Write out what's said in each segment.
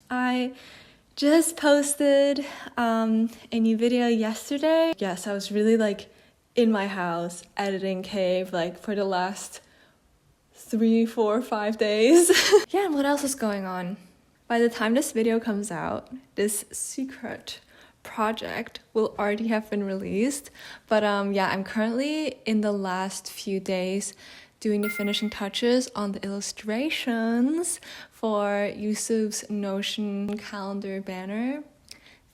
I just posted a new video yesterday. Yes, I was really like in my house editing cave like for the last 3, 4, 5 days. Yeah, and what else is going on? By the time this video comes out, this secret project will already have been released. But yeah, I'm currently in the last few days doing the finishing touches on the illustrations for Yusuf's Notion calendar banner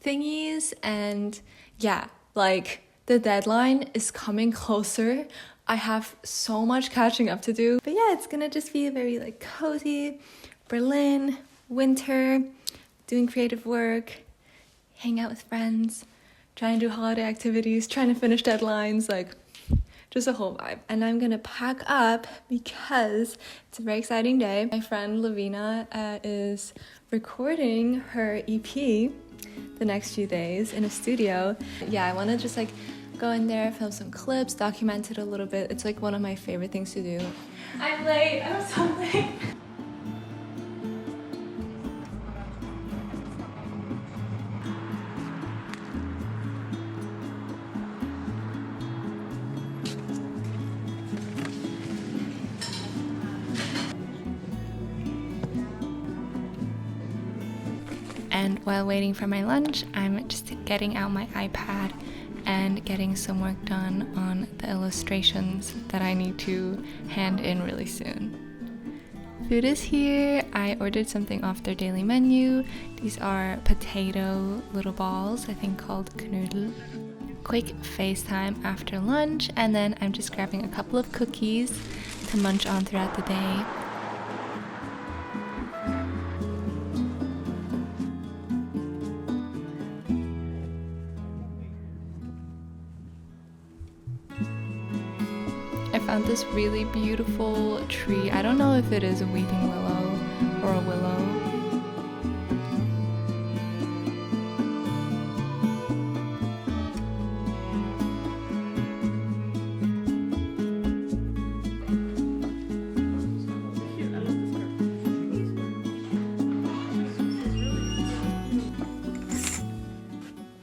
thingies. And yeah, like the deadline is coming closer. I have so much catching up to do. But yeah, it's gonna just be a very like cozy Berlin winter, doing creative work, hang out with friends, trying to do holiday activities, trying to finish deadlines, like just a whole vibe. And I'm gonna pack up because it's a very exciting day. My friend Lavina is recording her EP the next few days in a studio. Yeah, I wanna just like go in there, film some clips, document it a little bit. It's like one of my favorite things to do. I'm late, I'm so late. And while waiting for my lunch, I'm just getting out my iPad and getting some work done on the illustrations that I need to hand in really soon. Food is here. I ordered something off their daily menu. These are potato little balls, I think called knödel. Quick FaceTime after lunch, and then I'm just grabbing a couple of cookies to munch on throughout the day. I found this really beautiful tree. I don't know if it is a weeping willow or a willow.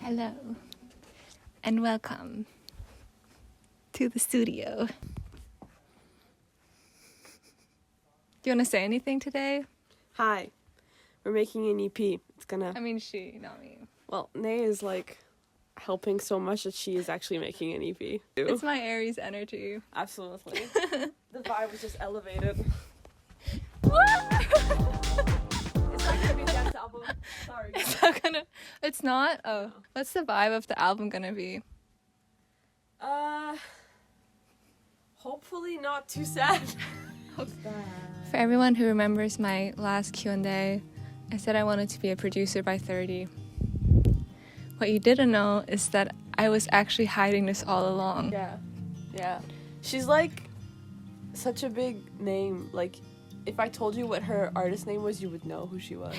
Hello and welcome to the studio. Do you want to say anything today? Hi, we're making an EP. It's gonna... I mean she, not me. Well, Nay is like helping so much that she is actually making an EP. It's my Aries energy. Absolutely. The vibe was just elevated. It's not gonna be Jeff's album. Sorry. It's not? Oh. No. What's the vibe of the album gonna be? Hopefully not too sad. For everyone who remembers my last Q&A, I said I wanted to be a producer by 30. What you didn't know is that I was actually hiding this all along. Yeah. She's like such a big name. Like, if I told you what her artist name was, you would know who she was.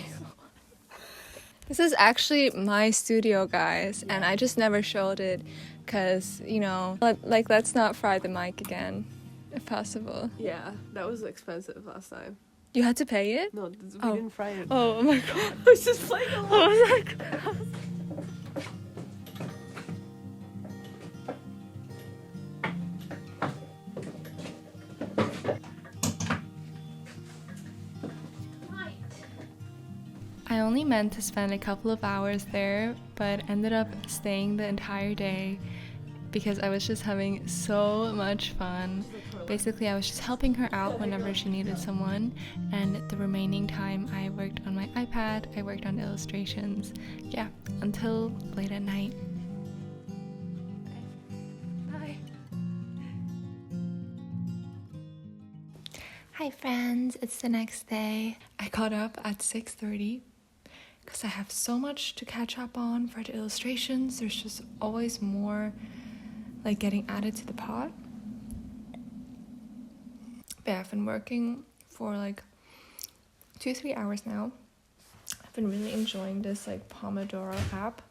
This is actually my studio, guys, and I just never showed it because, you know, like, let's not fry the mic again. If possible. Yeah, that was expensive last time. You had to pay it? No, we didn't fry it. Oh my god. I was just playing along. I was like... I only meant to spend a couple of hours there, but ended up staying the entire day because I was just having so much fun. Basically, I was just helping her out whenever she needed someone, and the remaining time I worked on my iPad, I worked on illustrations, yeah, until late at night. Bye. Hi friends, it's the next day. I got up at 6:30 because I have so much to catch up on for the illustrations. There's just always more like getting added to the pot. But I've been working for like 2-3 hours now. I've been really enjoying this like Pomodoro app.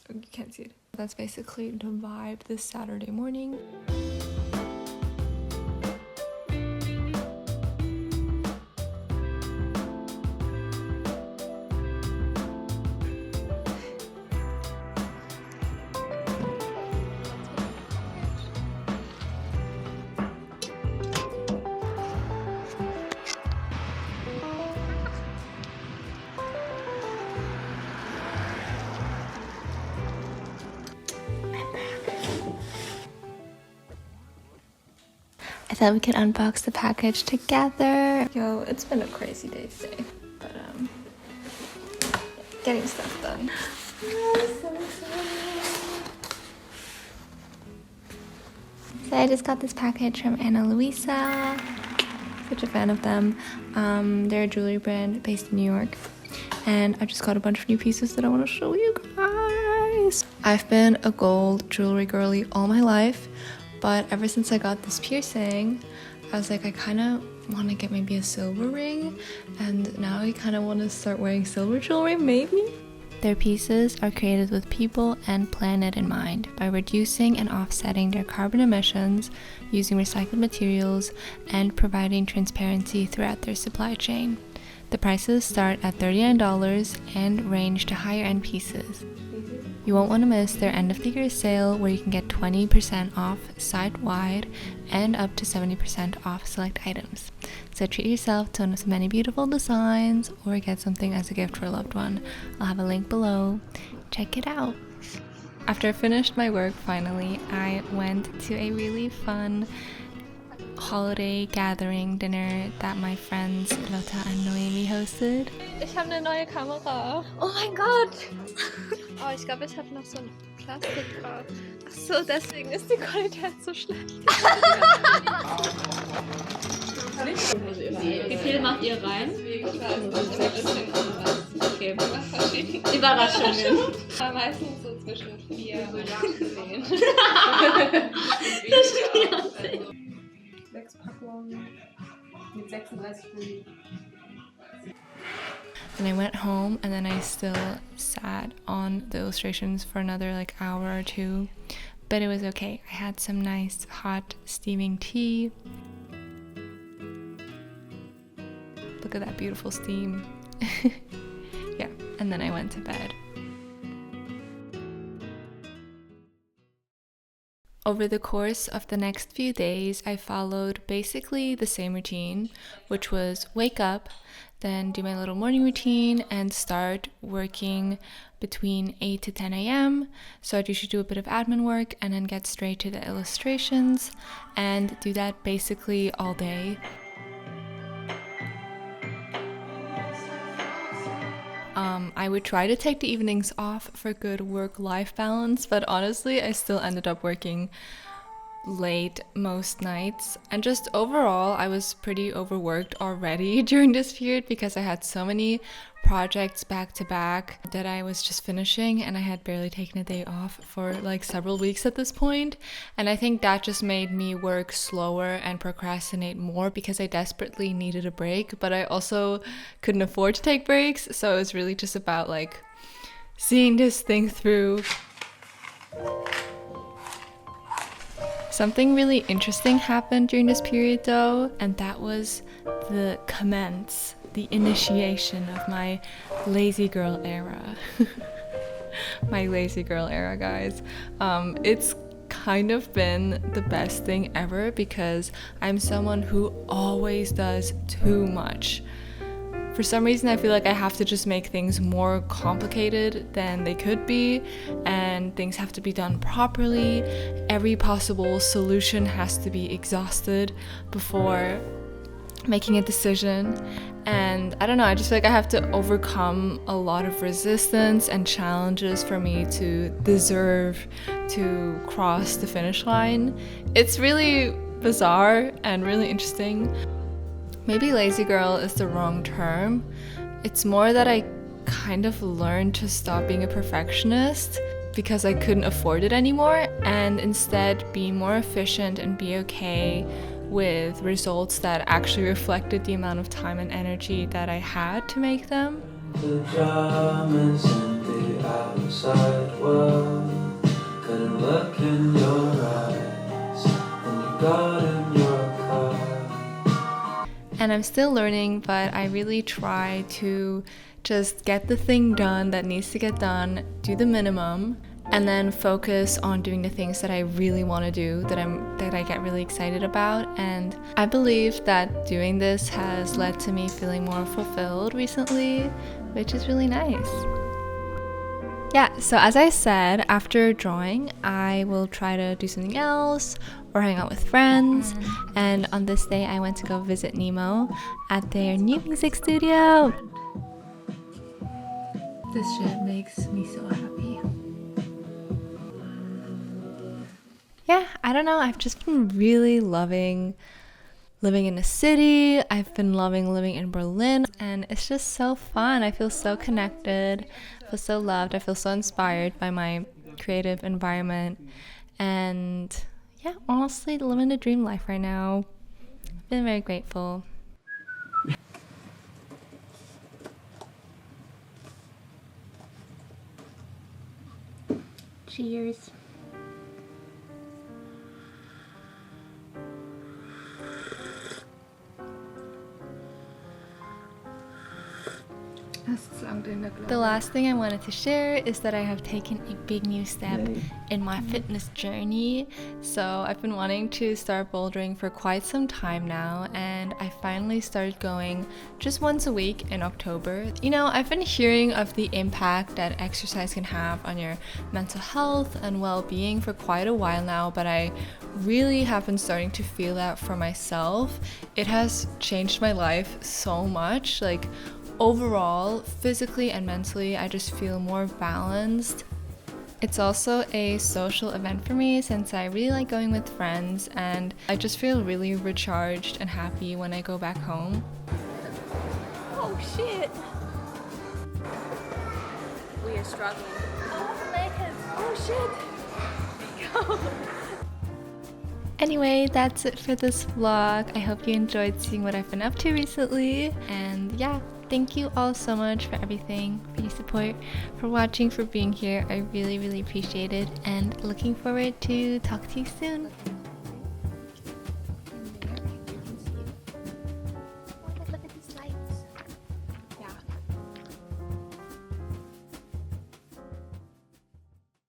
Oh, you can't see it. That's basically the vibe this Saturday morning. thought we could unbox the package together. Yo, it's been a crazy day today, but getting stuff done. So I just got this package from Ana Luisa. Such a fan of them. They're a jewelry brand based in New York. And I just got a bunch of new pieces that I want to show you guys. I've been a gold jewelry girly all my life, but ever since I got this piercing, I was like, I kind of want to get maybe a silver ring, and now I kind of want to start wearing silver jewelry, maybe? Their pieces are created with people and planet in mind by reducing and offsetting their carbon emissions, using recycled materials, and providing transparency throughout their supply chain. The prices start at $39 and range to higher end pieces. You won't want to miss their end of the year sale where you can get 20% off site-wide and up to 70% off select items. So treat yourself to one of the many beautiful designs or get something as a gift for a loved one. I'll have a link below. Check it out. After I finished my work finally, I went to a really fun holiday gathering dinner that my friends Lotta and Noemi hosted. Ich habe eine neue Kamera. Oh mein Gott! Oh, ich glaube, ich habe noch so ein Plastik drauf. Ach so, deswegen ist die Qualität so schlecht. Wie viel macht ihr rein? Okay. Überraschungen. Meistens so zwischen 4 und 10. Zwischen 4 und 10. 6 Packungen mit 36 Folien. And I went home and then I still sat on the illustrations for another like hour or two, but it was okay. I had some nice hot steaming tea. Look at that beautiful steam. Yeah, and then I went to bed. Over the course of the next few days, I followed basically the same routine, which was wake up, then do my little morning routine and start working between 8 to 10 a.m. So I'd usually do a bit of admin work and then get straight to the illustrations and do that basically all day. I would try to take the evenings off for good work-life balance, but honestly, I still ended up working late most nights. And just overall, I was pretty overworked already during this period because I had so many projects back to back that I was just finishing, and I had barely taken a day off for like several weeks at this point. And I think that just made me work slower and procrastinate more because I desperately needed a break, but I also couldn't afford to take breaks. So it was really just about like seeing this thing through. Something really interesting happened during this period though, and that was the initiation of my lazy girl era. My lazy girl era, guys. It's kind of been the best thing ever because I'm someone who always does too much. For some reason, I feel like I have to just make things more complicated than they could be, and things have to be done properly. Every possible solution has to be exhausted before making a decision. And I don't know, I just feel like I have to overcome a lot of resistance and challenges for me to deserve to cross the finish line. It's really bizarre and really interesting. Maybe lazy girl is the wrong term. It's more that I kind of learned to stop being a perfectionist because I couldn't afford it anymore, and instead be more efficient and be okay with results that actually reflected the amount of time and energy that I had to make them. The dramas in the outside world couldn't look in your eyes when you got in your car. And I'm still learning, but I really try to just get the thing done that needs to get done, do the minimum, and then focus on doing the things that I really want to do, that I get really excited about. And I believe that doing this has led to me feeling more fulfilled recently, which is really nice. Yeah, so as I said, after drawing, I will try to do something else or hang out with friends. And on this day, I went to go visit Nemo at their new music studio. This shit makes me so happy. Yeah, I don't know. I've just been really loving living in a city. I've been loving living in Berlin, and it's just so fun. I feel so connected, I feel so loved, I feel so inspired by my creative environment, and yeah, honestly, living a dream life right now. I've been very grateful. Cheers. The last thing I wanted to share is that I have taken a big new step in my fitness journey. So I've been wanting to start bouldering for quite some time now, and I finally started going just once a week in October. You know, I've been hearing of the impact that exercise can have on your mental health and well-being for quite a while now, but I really have been starting to feel that for myself. It has changed my life so much. Like, overall, physically and mentally, I just feel more balanced. It's also a social event for me since I really like going with friends, and I just feel really recharged and happy when I go back home. Oh shit! We are struggling. Oh shit! Anyway, that's it for this vlog. I hope you enjoyed seeing what I've been up to recently, and yeah, thank you all so much for everything, for your support, for watching, for being here. I really, really appreciate it, and looking forward to talk to you soon.